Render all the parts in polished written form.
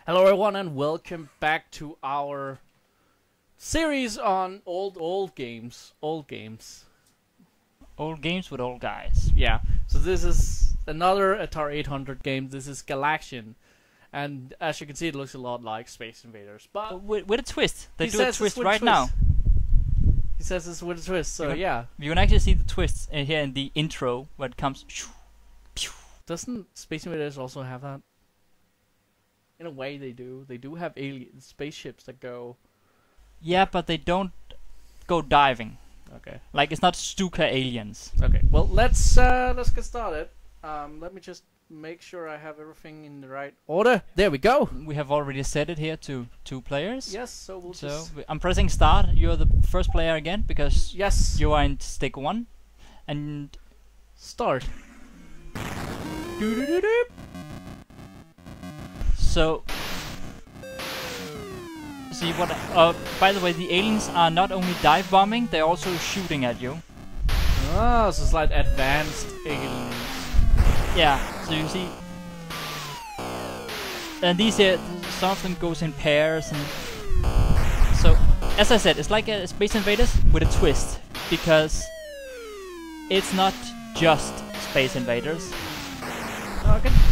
Hello everyone and welcome back to our series on old games. Old games with old guys. Yeah, so this is another Atari 800 game. This is Galaxian. And as you can see, it looks a lot like Space Invaders. But with a twist. They do a twist right now. He says it's with a twist, so yeah. You can actually see the twists here in the intro where it comes. Doesn't Space Invaders also have that? In a way, they do. They do have alien spaceships that go. Yeah, but they don't go diving. Okay. Like it's not Stuka aliens. Okay. Well, let's get started. Let me just make sure I have everything in the right order. There we go. We have already set it here to 2 players. Yes. So we'll just. I'm pressing start. You're the first player again because yes. You are in stick 1, and start. So, see what? By the way, the aliens are not only dive bombing; they're also shooting at you. Oh, so it's like advanced aliens. Yeah. So you see, and these here, some of them goes in pairs, and so as I said, it's like a Space Invaders with a twist because it's not just Space Invaders.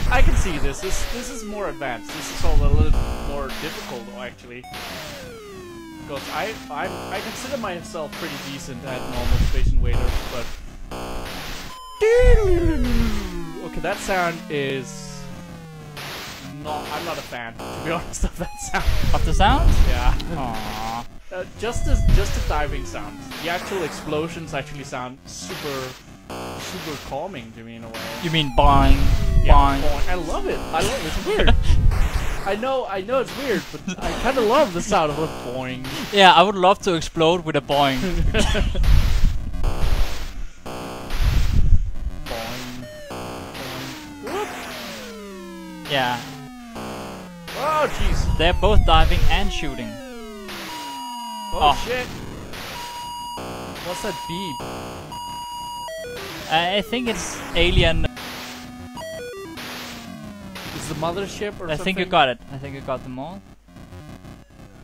I can see this. This is more advanced. This is all a little more difficult, actually. Because I consider myself pretty decent at normal Space Invaders, but okay, that sound is not. I'm not a fan, to be honest, of that sound. Of the sound? Yeah. Aww. Just the diving sound. The actual explosions actually sound super calming to me in a way. You mean boing? Yeah, boing. Boing. I love it. I love it. It's weird. I know it's weird, but I kind of love the sound of a boing. Yeah, I would love to explode with a boing. Boing. Whoop. Yeah. Oh jeez. They're both diving and shooting. Oh shit. What's that beep? I think it's alien. Is the mothership or something? I think you got it. I think you got them all.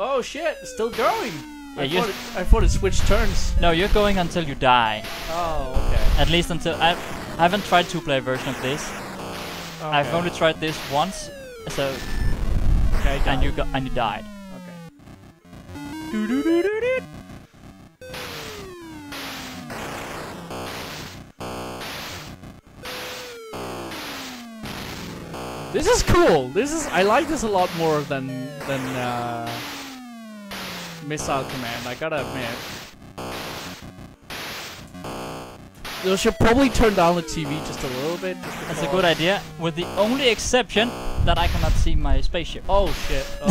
Oh shit, it's still going! Yeah, I thought it switched turns. No, you're going until you die. Oh, okay. At least until... I haven't tried 2-player version of this. Okay. I've only tried this once, so... Okay, and you died. Okay. This is cool. I like this a lot more than Missile Command. I gotta admit. You should probably turn down the TV just a little bit. That's a good idea, with the only exception that I cannot see my spaceship. Oh shit! Oh.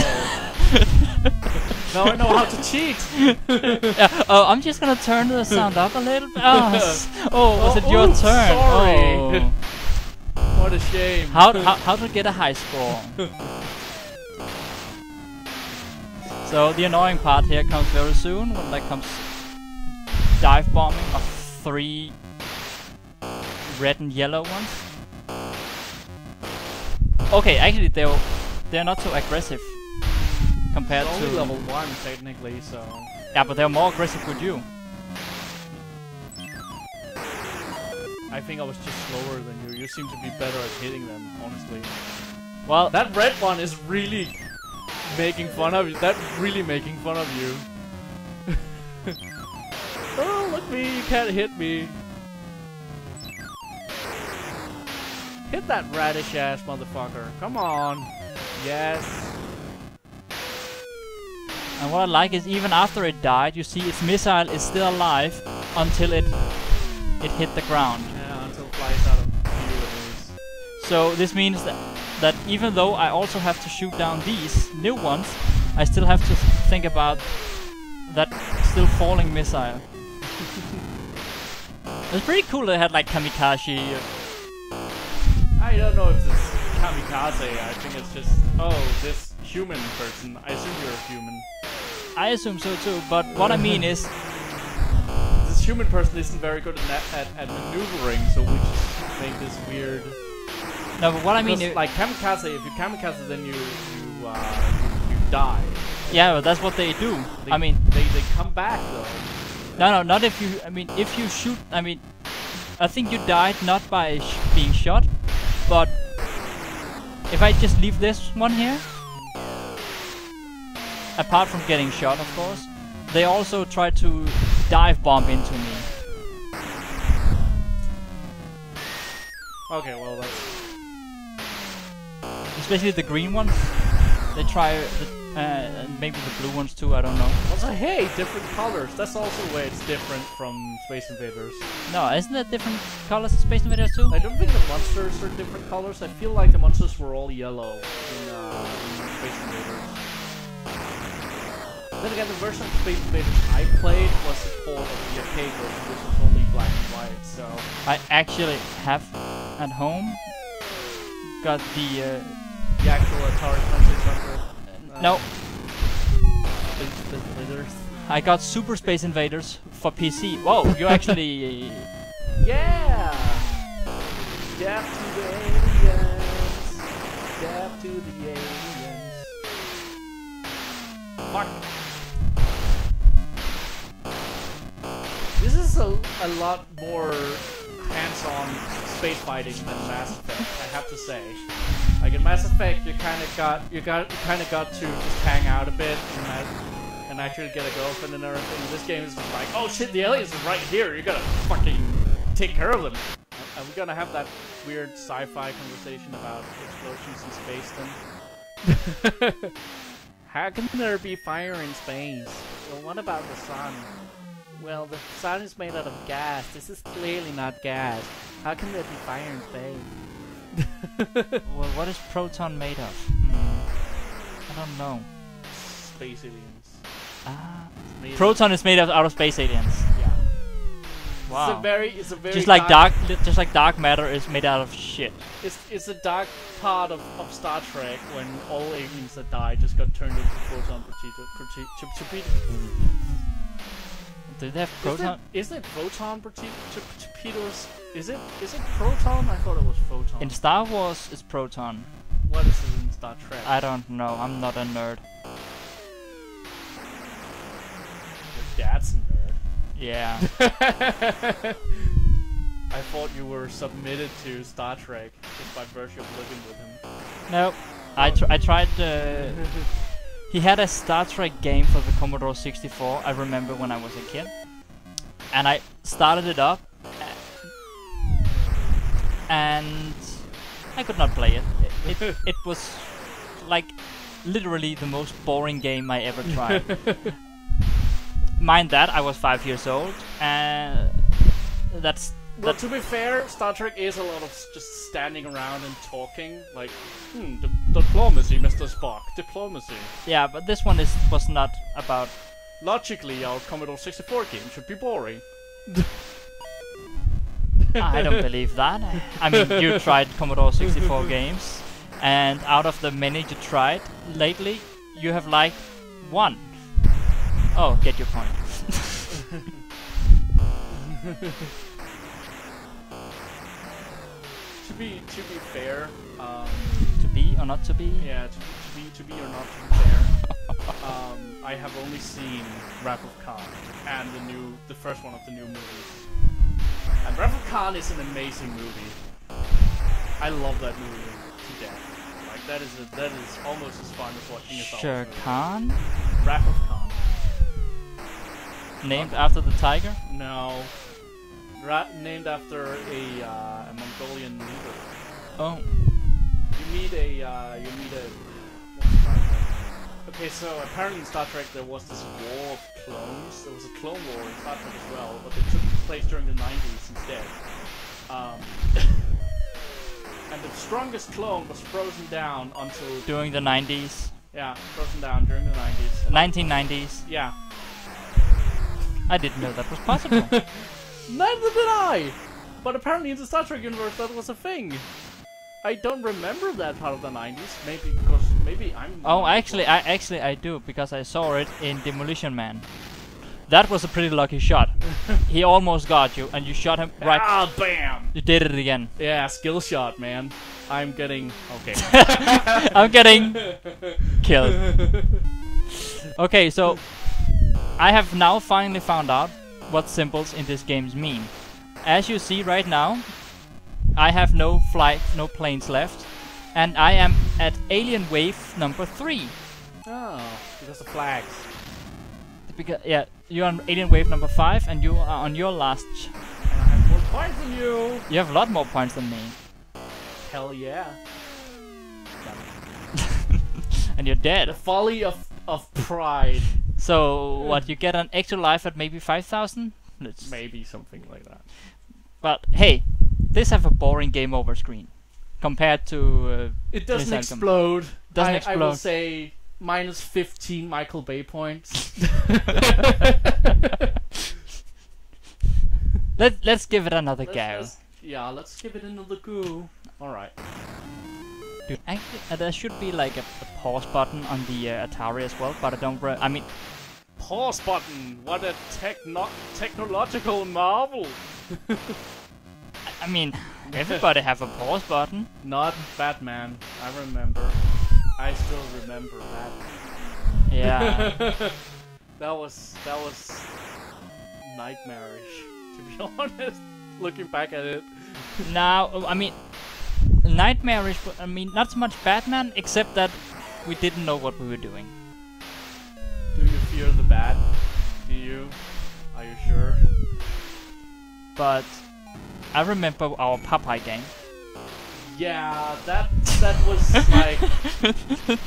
Now I know how to cheat. Yeah. Oh, I'm just gonna turn the sound up a little bit. Oh, was it your turn? Sorry. Oh. What a shame. How to get a high score? So the annoying part here comes very soon when there comes dive bombing of 3 red and yellow ones. Okay, actually they're not so aggressive compared it's to only level 1 technically, so yeah, but they're more aggressive with you. I think I was just slower than you. You seem to be better at hitting them, honestly. Well, that red one is really making fun of you. That's really making fun of you. Oh, look me, you can't hit me. Hit that radish ass motherfucker. Come on. Yes. And what I like is even after it died, you see its missile is still alive until it hit the ground. Yeah, until it flies out of view at least. So this means that even though I also have to shoot down these new ones, I still have to think about that still falling missile. It's pretty cool they had like kamikaze. I don't know if it's kamikaze. I think it's just, oh, this human person. I assume you're a human. I assume so too, but what I mean is this human person isn't very good at maneuvering, so we just make this weird No, but what I mean is... like kamikaze, if you kamikaze then you you die. Yeah, but that's what they do. They, I mean, they come back though. no, not if you. I mean, if you shoot. I mean, I think you died not by being shot, but if I just leave this one here, apart from getting shot, of course, they also try to dive bomb into me. Okay, well that's... Especially the green ones. They try, and maybe the blue ones too, I don't know. Also, hey, different colors. That's also where it's different from Space Invaders. No, isn't that different colors in Space Invaders too? I don't think the monsters are different colors. I feel like the monsters were all yellow in Space Invaders. Then again, the version of Space Invaders I played was the port of the arcade version, which was only black and white, so... I actually have at home got the actual Atari 2600. no. Space Invaders. I got Super Space Invaders for PC. Whoa, you actually... Yeah! Dab to the aliens. Dab to the aliens. Fuck. This is a lot more hands-on space fighting than Mass Effect, I have to say. Like in Mass Effect, you kind of got to just hang out a bit and actually get a girlfriend and everything. This game is just like, oh shit, the aliens is right here. You gotta fucking take care of them. Are we gonna have that weird sci-fi conversation about explosions in space then? How can there be fire in space? Well, what about the sun? Well, the sun is made out of gas. This is clearly not gas. How can there be fire in space? Well, what is proton made of? I don't know. Space aliens. Ah, Made proton is made out of space aliens. Yeah. Wow. It's a very just like dark matter is made out of shit. It's a dark part of Star Trek when all aliens that die just got turned into proton torpedoes. Do they have proton? Isn't it proton torpedoes? Is it proton? I thought it was photon. In Star Wars, it's proton. What is it in Star Trek? I don't know. I'm not a nerd. Your dad's a nerd. Yeah. I thought you were submitted to Star Trek just by virtue of living with him. Nope. I tried. He had a Star Trek game for the Commodore 64. I remember when I was a kid, and I started it up, and I could not play it. It was like literally the most boring game I ever tried. Mind that I was 5 years old, and that's. Well, to be fair, Star Trek is a lot of just standing around and talking, like, diplomacy, Mr. Spock, diplomacy. Yeah, but this one was not about... Logically, our Commodore 64 game should be boring. I don't believe that. I mean, you tried Commodore 64 games, and out of the many you tried lately, you have liked one. Oh, get your point. To be fair, to be or not to be? Yeah, to be or not to be fair. I have only seen Wrath of Khan and the first one of the new movies. And Wrath of Khan is an amazing movie. I love that movie to death. Like that is almost as fun as watching a Star Wars movie. Khan? Wrath of Khan. Named after the tiger? No. Named after a Mongolian leader. Oh. You meet a. Okay, so apparently in Star Trek there was this war of clones. There was a clone war in Star Trek as well, but it took place during the 90s instead. And the strongest clone was frozen down until... During the 90s? Yeah, frozen down during the 90s. 1990s? Yeah. I didn't know that was possible. Neither did I! But apparently in the Star Trek universe that was a thing. I don't remember that part of the 90s. Maybe I'm... Oh, actually I do, because I saw it in Demolition Man. That was a pretty lucky shot. He almost got you, and you shot him right. Ah, bam! You did it again. Yeah, skill shot, man. I'm getting... Okay. I'm getting killed. Okay, so I have now finally found out what symbols in this game mean. As you see right now, I have no planes left, and I am at alien wave number 3. Oh, because of flags. Because, yeah, you're on alien wave number 5, and you are on your last. And I have more points than you. You have a lot more points than me. Hell yeah. And you're dead. The folly of pride. So what? You get an extra life at maybe 5,000? Maybe something like that. But hey, this have a boring game over screen compared to. It doesn't explode. Doesn't explode. I will say minus 15 Michael Bay points. Let's give it another go. Let's give it another go. Alright. Dude, actually, there should be like a pause button on the Atari as well, but I don't. I mean, pause button. What a technological marvel. I mean, everybody have a pause button. Not Batman. I remember. I still remember that. Yeah. that was nightmarish, to be honest. Looking back at it. Now, I mean, nightmarish. But I mean, not so much Batman, except that we didn't know what we were doing. Do you fear the bat? Do you? Are you sure? But I remember our Popeye game. Yeah, that was like...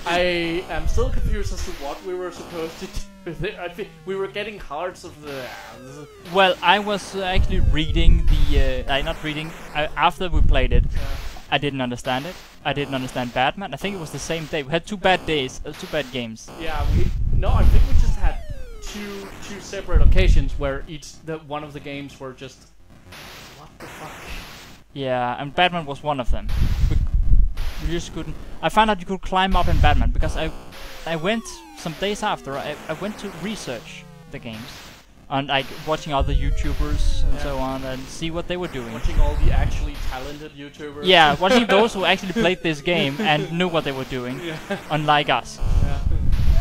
I am still confused as to what we were supposed to do. I think we were getting hearts of the... Well, I was actually reading the... not reading. After we played it, I didn't understand it. I didn't understand Batman. I think it was the same day. We had 2 bad days, 2 bad games. Yeah, I think we just had two separate occasions where one of the games were just... What the fuck? Yeah, and Batman was one of them. We just couldn't... I found out you could climb up in Batman, because I went, some days after, I went to research the games. And like watching other YouTubers and so on, and see what they were doing. Watching all the actually talented YouTubers. Yeah, watching those who actually played this game and knew what they were doing, unlike us. Yeah.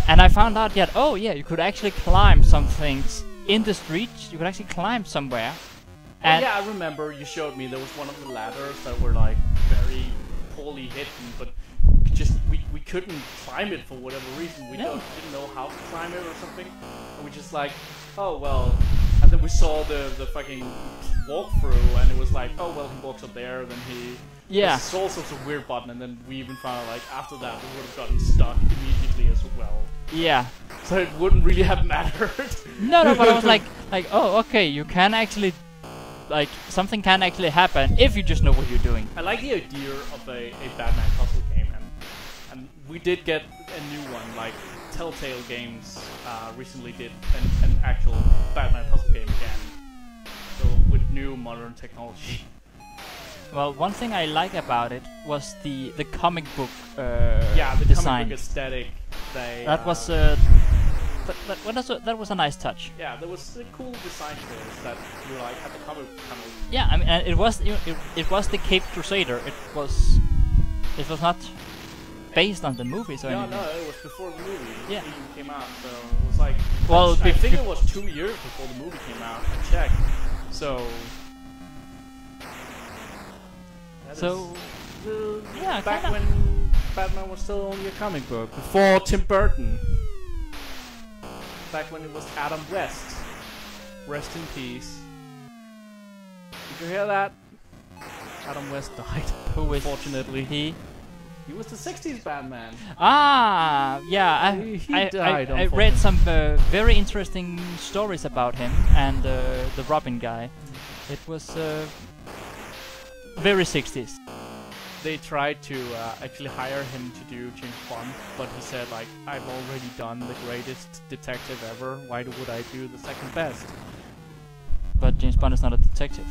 And I found out that, oh yeah, you could actually climb some things in the streets. You could actually climb somewhere. And yeah, I remember you showed me there was one of the ladders that were like very poorly hidden, but we couldn't climb it for whatever reason. We didn't know how to climb it or something. And we just like, oh well. And then we saw the fucking walkthrough, and it was like, oh well, he walks up there, then he... Yeah. It's all sorts of weird button, and then we even found out like after that we would have gotten stuck immediately as well. Yeah. So it wouldn't really have mattered. No, but I was like, oh, okay, you can actually... Like, something can actually happen if you just know what you're doing. I like the idea of a Batman puzzle game, and we did get a new one, like Telltale Games recently did an actual Batman puzzle game again, so with new modern technology. Well, one thing I like about it was the comic book the design. Comic book aesthetic. That was that was a nice touch. Yeah, there was a cool design to it that you like had the comic kind of. Yeah, I mean, it was the Caped Crusader. It was not based on the movies or anything. No, it was before the movie. Yeah. Came out, so it was like. Well, I think it was 2 years before the movie came out. I checked. So. Yeah, back when Batman was still only a comic book, before Tim Burton. Back when it was Adam West. Rest in peace. Did you hear that? Adam West died. Who is unfortunately? He was the 60s Batman. Ah, yeah. I read some very interesting stories about him and the Robin guy. It was very 60s. They tried to actually hire him to do James Bond, but he said like, I've already done the greatest detective ever, why would I do the second best? But James Bond is not a detective.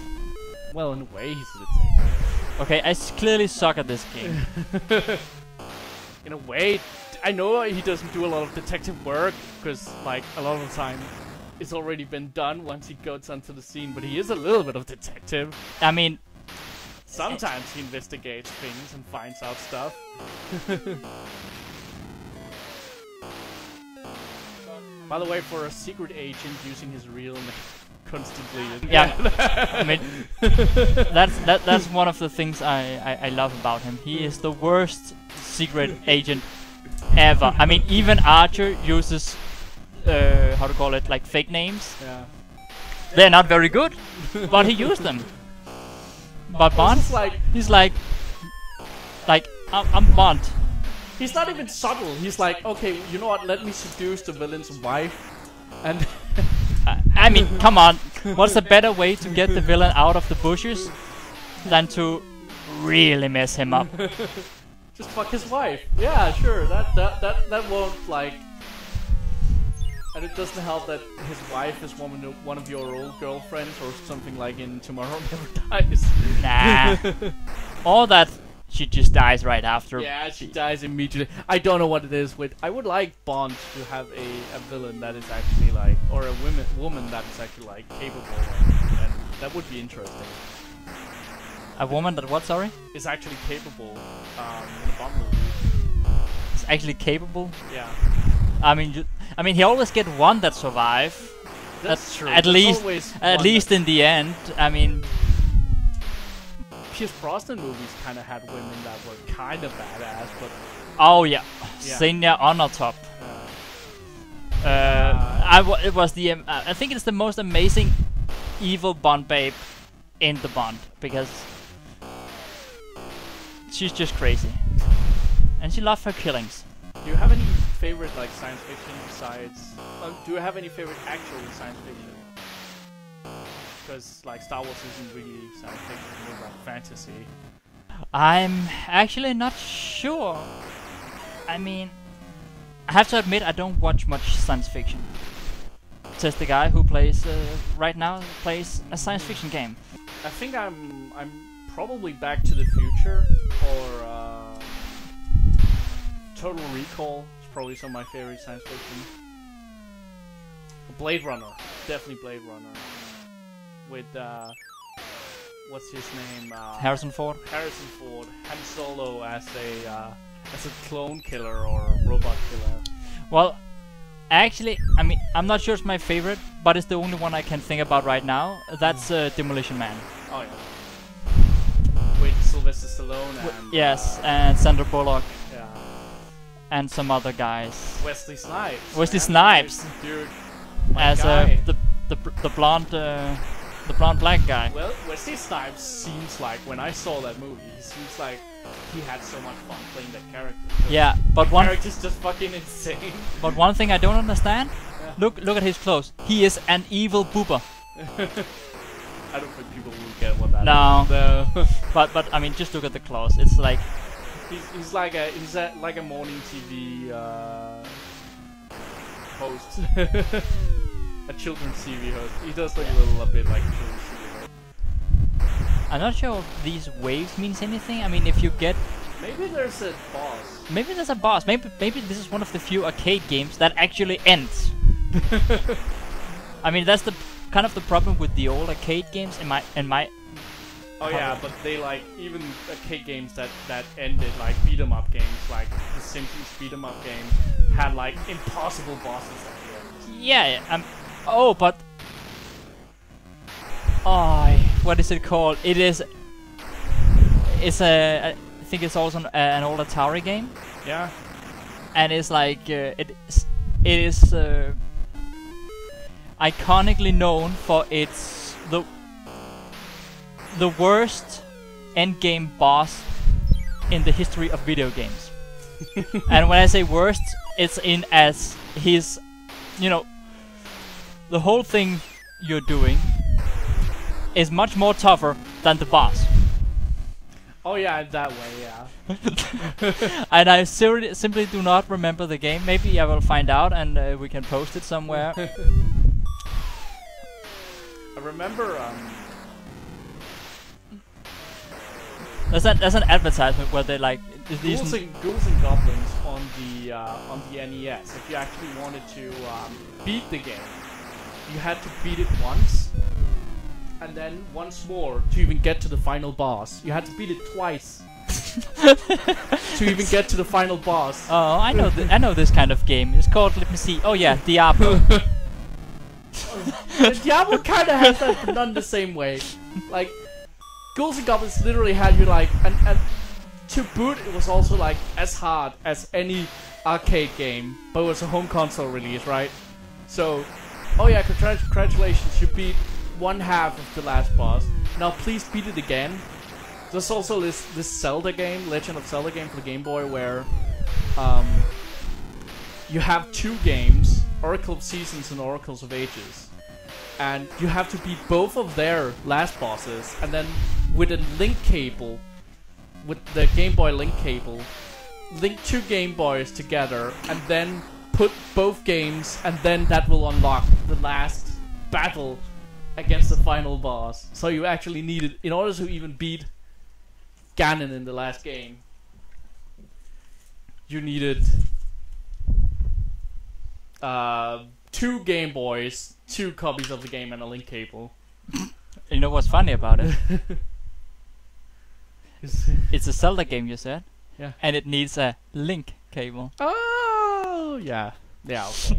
Well, in a way he's a detective. Okay, I clearly suck at this game. In a way, I know he doesn't do a lot of detective work, because like a lot of the time it's already been done once he goes onto the scene, but he is a little bit of detective. I mean, sometimes he investigates things and finds out stuff. By the way, for a secret agent using his real name constantly. Yeah, I mean, that's one of the things I love about him. He is the worst secret agent ever. I mean, even Archer uses how to call it, like fake names. Yeah. They're not very good, but he used them. But Bond, he's like I'm Bond. He's not even subtle. He's like, okay, you know what? Let me seduce the villain's wife, and. I mean, come on. What's a better way to get the villain out of the bushes than to really mess him up? Just fuck his wife. Yeah, sure. That won't like. And it doesn't help that his wife is one of your old girlfriends or something like in Tomorrow Never Dies. Nah. All that. She just dies right after. Yeah, she dies immediately. I don't know what it is with. I would like Bond to have a villain that is actually like, or a woman that is actually like capable, and that would be interesting. A woman that what? Sorry? Is actually capable in a Bond movie. Is actually capable? Yeah. I mean, he always get one that survive. That's true. At least in the end. I mean. Pierce Brosnan movies kind of had women that were kind of badass, but oh yeah. Senior Honor Top. It was the I think it's the most amazing evil Bond babe in the Bond because she's just crazy and she loves her killings. Do you have any favorite like science fiction besides? Do you have any favorite actual science fiction? Because like Star Wars isn't really science fiction, it's more like fantasy. I'm actually not sure. I mean, I have to admit I don't watch much science fiction. Says the guy who plays right now plays a science fiction game. I think I'm probably Back to the Future or Total Recall. It's probably some of my favorite science fiction. Blade Runner, definitely Blade Runner. With what's his name? Harrison Ford. Harrison Ford, Han Solo as a clone killer or robot killer. Well, actually, I mean, I'm not sure it's my favorite, but it's the only one I can think about right now. That's Demolition Man. Oh yeah. With Sylvester Stallone and yes, and Sandra Bullock. Yeah. And some other guys. Wesley Snipes. Wesley Snipes. Dude. As the blonde. The blonde black guy. Well, Wesley Snipes seems like, when I saw that movie, he seems like he had so much fun playing that character. Yeah, but one character's just fucking insane. But one thing I don't understand, look at his clothes. He is an evil boober. I don't think people will get what that is. No. but I mean, just look at the clothes. It's like he's like a morning TV host. A children's TV host. He does look a bit like a children's TV host. I'm not sure if these waves means anything. I mean, if you get... Maybe there's a boss. Maybe there's a boss. Maybe this is one of the few arcade games that actually ends. I mean, that's the kind of the problem with the old arcade games in my Oh yeah, but they like even arcade games that ended like beat 'em up games, like the Simpsons beat 'em up game, had like impossible bosses at the end. Yeah. But what is it called? It's I think it's also an old Atari game. Yeah. And it's like it is iconically known for its the worst endgame boss in the history of video games. And when I say worst, it's in as his, the whole thing you're doing is much more tougher than the boss. Oh yeah, that way, yeah. And I simply do not remember the game. Maybe I will find out and we can post it somewhere. I remember There's an advertisement where they like Ghouls and Goblins on the NES. If you actually wanted to beat the game, you had to beat it once, and then once more to even get to the final boss. You had to beat it twice to even get to the final boss. Oh, I know. I know this kind of game. It's called. Let me see. Oh yeah, Diablo. Diablo kind of has that, but not the same way. Like, Ghouls and Goblins literally had you like, and to boot, it was also like as hard as any arcade game, but it was a home console release, right? So, oh yeah, congratulations, you beat one half of the last boss. Now please beat it again. There's also this Zelda game, Legend of Zelda game for the Game Boy, where you have two games, Oracle of Seasons and Oracles of Ages, and you have to beat both of their last bosses, and then with a link cable, with the Game Boy link cable, link two Game Boys together, and then put both games, and then that will unlock the last battle against the final boss. So you actually needed, in order to even beat Ganon in the last game, you needed two Game Boys, two copies of the game, and a link cable. You know what's funny about it? It's a Zelda game, you said? Yeah. And it needs a link cable. Oh, yeah. Yeah, okay.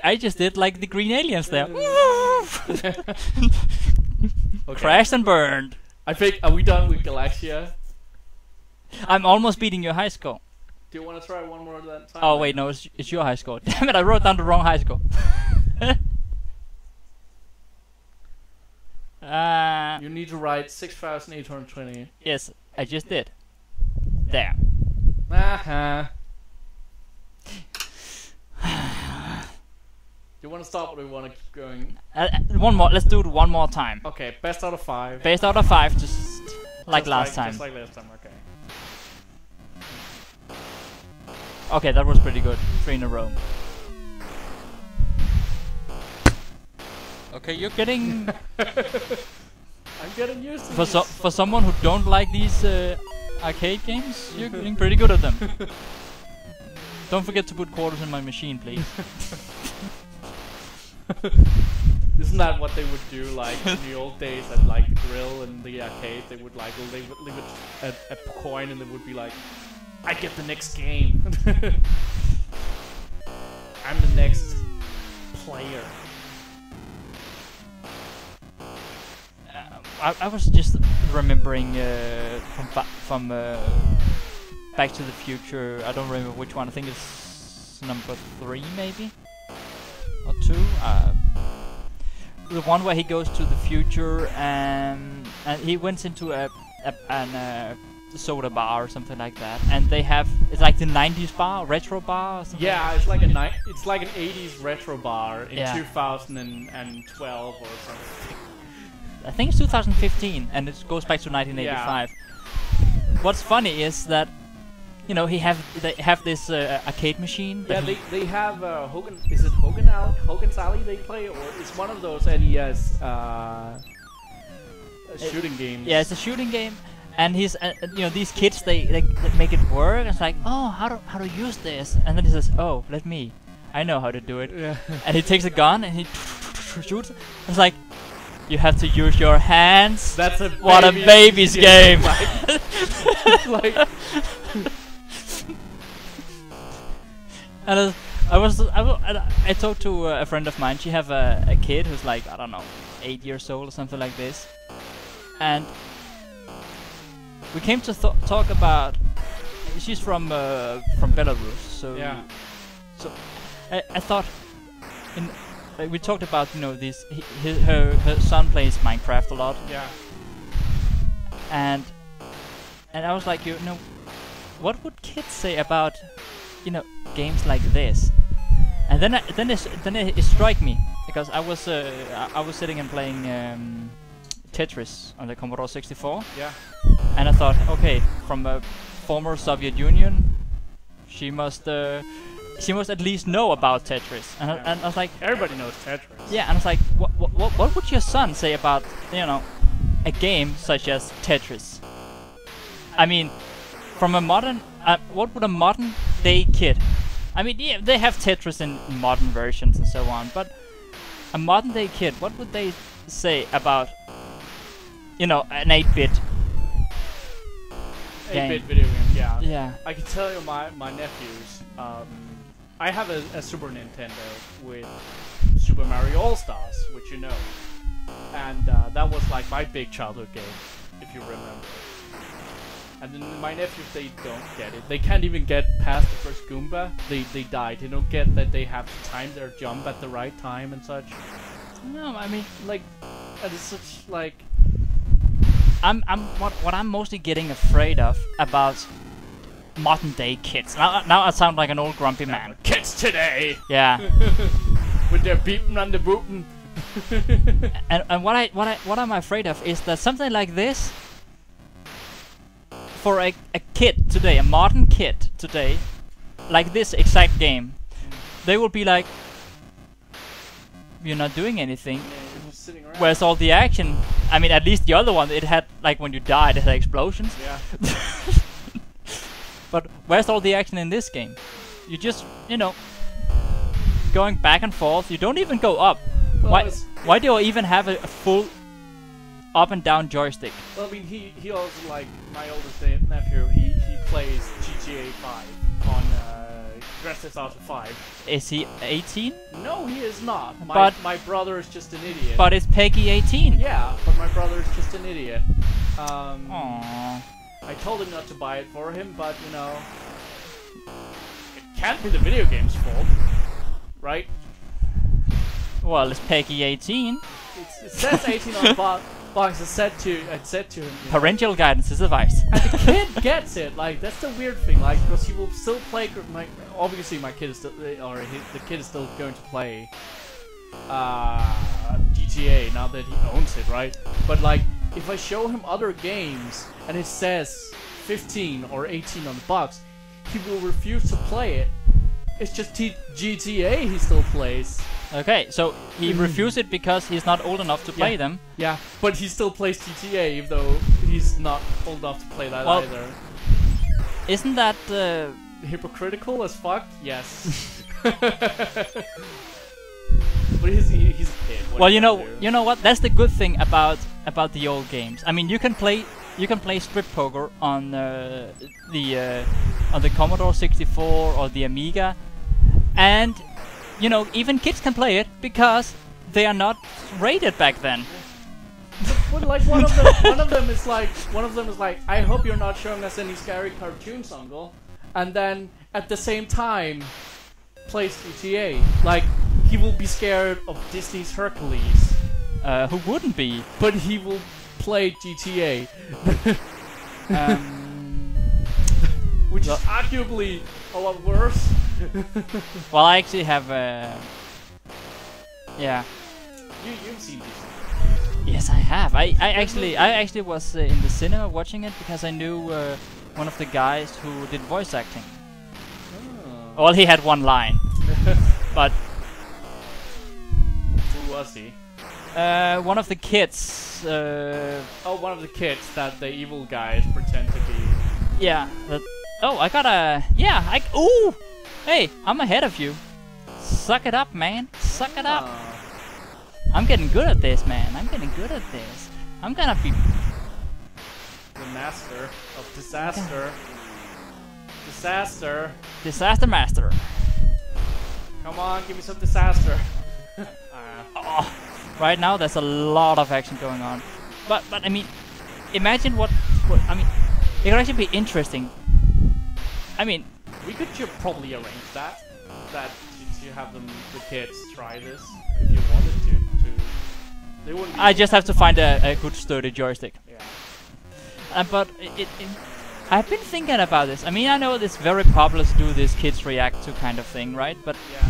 I just did like the green aliens there. Okay. Crashed and burned. I think, are we done with Galaxia? I'm almost beating your high score. Do you want to try one more that time? Oh wait, no, it's your high score. Damn it, I wrote down the wrong high score. You need to write 6,820. Yes, I just did. There. You want to stop or do you want to keep going? One more. Let's do it one more time. Okay, best out of 5. Best out of 5, just like last time. Just like last time, okay. Okay, that was pretty good. 3 in a row. Okay, you're getting... I'm getting used to this. For someone who don't like these arcade games, you're getting pretty good at them. Don't forget to put quarters in my machine, please. Isn't that what they would do, like, in the old days at, like, the grill and the arcade? They would, like, leave it a coin and they would be like, I get the next game. I'm the next player. I was just remembering from Back to the Future. I don't remember which one. I think it's number 3 maybe, or 2. The one where he goes to the future and he went into a soda bar or something like that, and they have, it's like the 90s bar, retro bar or something. Yeah, it's like it's like an 80s retro bar in 2012 or something. I think it's 2015, and it goes back to 1985. Yeah. What's funny is that, you know, they have this arcade machine. Yeah, they have Hogan. Is it Hogan's Alley they play, or it's one of those NES shooting games? Yeah, it's a shooting game, and he's you know, these kids they make it work. It's like, oh, how to use this, and then he says, oh, I know how to do it. Yeah. And he takes a gun and he shoots. It's like, you have to use your hands. That's a what a baby's game. Like and I talked to a friend of mine. She have a kid who's like, I don't know, 8 years old or something like this, and we came to talk about. She's from Belarus, so yeah. So I thought, we talked about, you know, this. Her son plays Minecraft a lot. Yeah. And I was like, you know, what would kids say about, you know, games like this? And then it struck me, because I was sitting and playing Tetris on the Commodore 64. Yeah. And I thought, okay, from a former Soviet Union, she must at least know about Tetris. And, yeah. And I was like, everybody knows Tetris. Yeah, and I was like, what would your son say about, you know, a game such as Tetris? I mean, from a modern, what would a modern day kid. I mean, yeah, they have Tetris in modern versions and so on, but a modern day kid, what would they say about, you know, an 8-bit 8-bit video game, yeah. Yeah. I can tell you my nephews, I have a Super Nintendo with Super Mario All-Stars, which you know. And that was like my big childhood game, if you remember. And then my nephews, they don't get it. They can't even get past the first Goomba. They died. They don't get that they have to time their jump at the right time and such. No, I mean, Like, and it's such like... what I'm mostly getting afraid of about modern day kids. Now I sound like an old grumpy man. Kids today! Yeah. With their beeping and the booping. and what I'm afraid of is that something like this, for a kid today, a modern kid today, like this exact game, they will be like, you're not doing anything. Yeah, just sitting around. Whereas all the action, I mean, at least the other one, it had, like when you died, it had explosions. Yeah. But where's all the action in this game? You just, you know, going back and forth. You don't even go up. Well, Why do you even have a full up and down joystick? Well, I mean, he also, like, my oldest nephew, he plays GTA 5 on Grand Theft Auto 5. Is he 18? No, he is not. But my brother is just an idiot. But it's Peggy 18. Yeah, but my brother is just an idiot. Aww. I told him not to buy it for him, but, you know, it can't be the video game's fault, right? Well, it's Peggy 18. It says 18 on the box. I said to him, Parental guidance is advised. and the kid gets it. Like, that's the weird thing. Like, because he will still play. Obviously, my kid is still, the kid is still going to play GTA now that he owns it, right? But like, if I show him other games and it says 15 or 18 on the box, he will refuse to play it. It's just GTA he still plays. Okay, so he refused it because he's not old enough to play them. Yeah, but he still plays GTA, even though he's not old enough to play that either. Isn't that hypocritical as fuck? Yes. But he's a kid. Well, you know what? That's the good thing about the old games. I mean, you can play strip poker on the Commodore 64 or the Amiga, and you know, even kids can play it because they are not rated back then. But like one of them is like, I hope you're not showing us any scary cartoons, Uncle. And then at the same time, plays GTA. Like, he will be scared of Disney's Hercules. Who wouldn't be? But he will play GTA. Which is arguably a lot worse. Well, I actually have yeah. You've seen this. Yes, I have. I actually was in the cinema watching it because I knew one of the guys who did voice acting. Oh. Well, he had one line, but who was he? One of the kids. One of the kids that the evil guys pretend to be. Yeah. Oh, I got a. Yeah. Ooh. Hey, I'm ahead of you. Suck it up, man. Suck it up. I'm getting good at this, man. I'm getting good at this. I'm gonna be the master of disaster. Disaster. Disaster master. Come on, give me some disaster. Right now, there's a lot of action going on. But I mean, imagine what I mean. It could actually be interesting. I mean, we could probably arrange that you have the kids try this if you wanted to. They wouldn't. I just have to find a good sturdy joystick. Yeah. But I've been thinking about this. I mean, I know it's very popular to do this kids react to kind of thing, right? But yeah.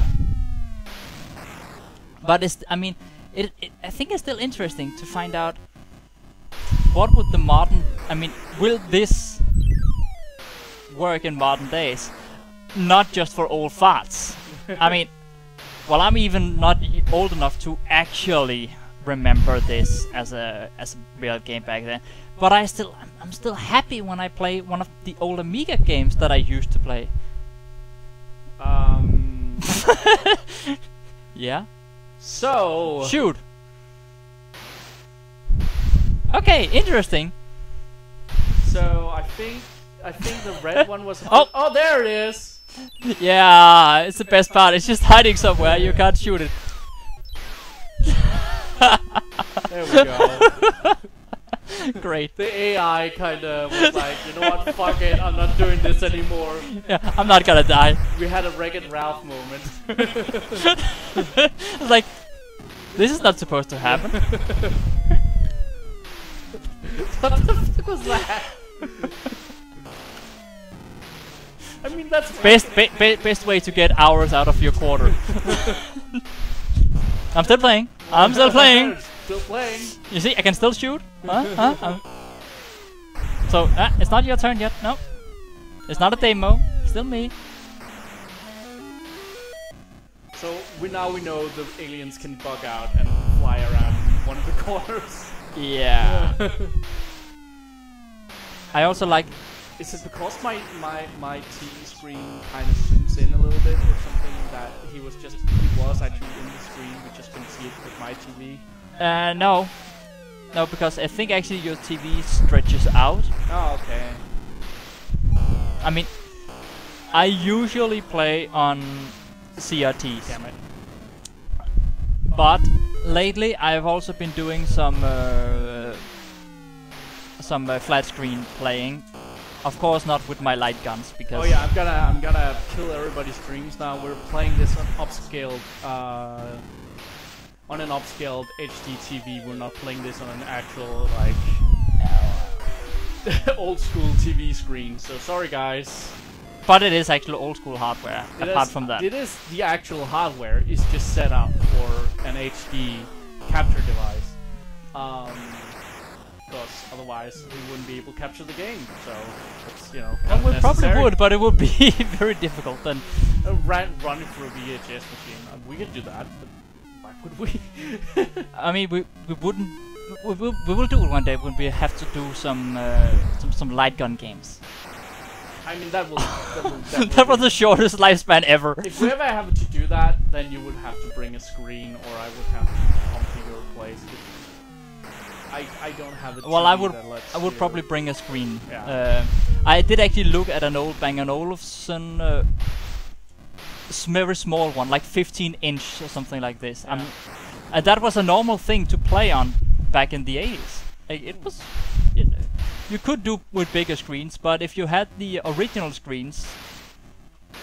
But it's. I mean, I think it's still interesting to find out what would the modern. I mean, will this work in modern days? Not just for old farts. I mean, well, I'm even not old enough to actually remember this as a real game back then. But I'm still happy when I play one of the old Amiga games that I used to play. Yeah. So Shoot. Okay, interesting. So I think the red one was. Oh, there it is. Yeah, it's the best part. It's just hiding somewhere. You can't shoot it. There we go. Great. The AI kind of was like, you know what, fuck it, I'm not doing this anymore. Yeah, I'm not gonna die. We had a Wreck-It Ralph moment. It's like, this is not supposed to happen. What the fuck was that? I mean, that's best way to get hours out of your quarter. I'm still playing. I'm still playing. Still playing. You see, I can still shoot. So, it's not your turn yet. No. It's not a demo. Still me. So we know the aliens can bug out and fly around one of the corners. Yeah. I also like. Is it because my TV screen kind of zooms in a little bit or something that he was actually in the screen, we just couldn't see it with my TV? No. No, because I think actually your TV stretches out. Oh, okay. I mean, I usually play on CRTs. Damn it. But lately I've also been doing some flat screen playing. Of course not with my light guns because. Oh yeah, I'm gonna kill everybody's dreams now. We're playing this on upscaled, on an upscaled HD TV. We're not playing this on an actual like old school TV screen. So sorry guys. But it is actually old school hardware. Apart from that, it is the actual hardware. It's just set up for an HD capture device. Because otherwise we wouldn't be able to capture the game. So it's, you know, we probably would, but it would be very difficult then. Running through a VHS machine. We could do that, but why would we? I mean, we wouldn't. We will do it one day when we have to do some light gun games. I mean, that will that was the shortest lifespan ever. If we ever have to do that, then you would have to bring a screen, or I would have to come to your place. I don't have a TV. Well, I would probably bring a screen. Yeah. I did actually look at an old Bang & Olufsen, very small one, like 15-inch or something like this. Yeah. That was a normal thing to play on back in the 80s. It was. You could do with bigger screens, but if you had the original screens,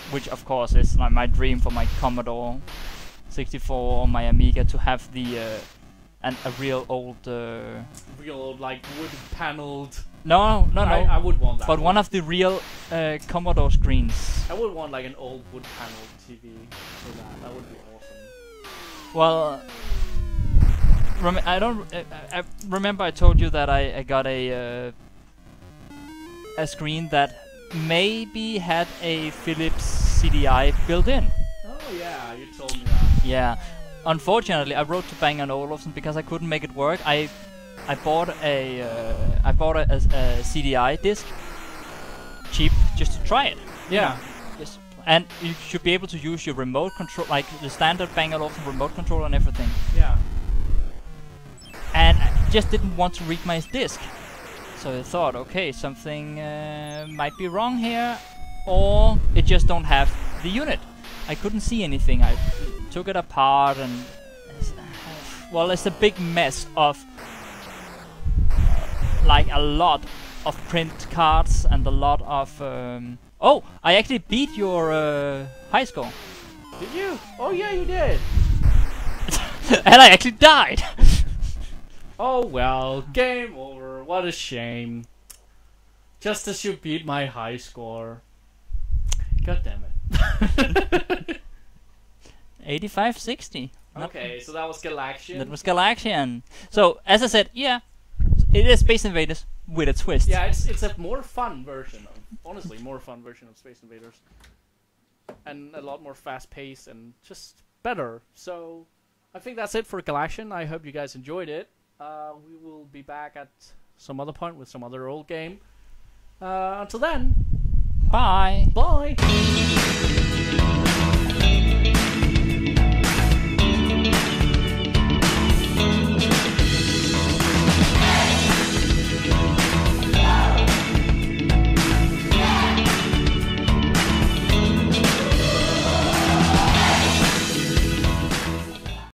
which of course is like my dream for my Commodore 64 or my Amiga to have the a real old like wood paneled. No. I would want that. But one of the real Commodore screens. I would want like an old wood paneled TV for that. That would be awesome. Well, I remember I told you that I got a screen that maybe had a Philips CDI built in. Oh yeah, you told me that. Yeah. Unfortunately, I wrote to Bang & Olufsen because I couldn't make it work. I bought a CDI disc, cheap, just to try it. Yeah. Just, and you should be able to use your remote control, like the standard Bang & Olufsen remote control and everything. Yeah. And I just didn't want to read my disc. So I thought, okay, something might be wrong here, or it just don't have the unit. I couldn't see anything. I took it apart and well, it's a big mess of like a lot of print cards and a lot of oh, I actually beat your high score. Did you? Oh yeah, you did. And I actually died. Oh well, game over. What a shame. Just as you beat my high score. God damn it. 85-60. Okay, so that was Galaxian. That was Galaxian. So, as I said, yeah, it is Space Invaders with a twist. Yeah, it's a more fun version of, honestly, more fun version of Space Invaders. And a lot more fast-paced and just better. So, I think that's it for Galaxian. I hope you guys enjoyed it. We will be back at some other point with some other old game. Until then, bye. Bye.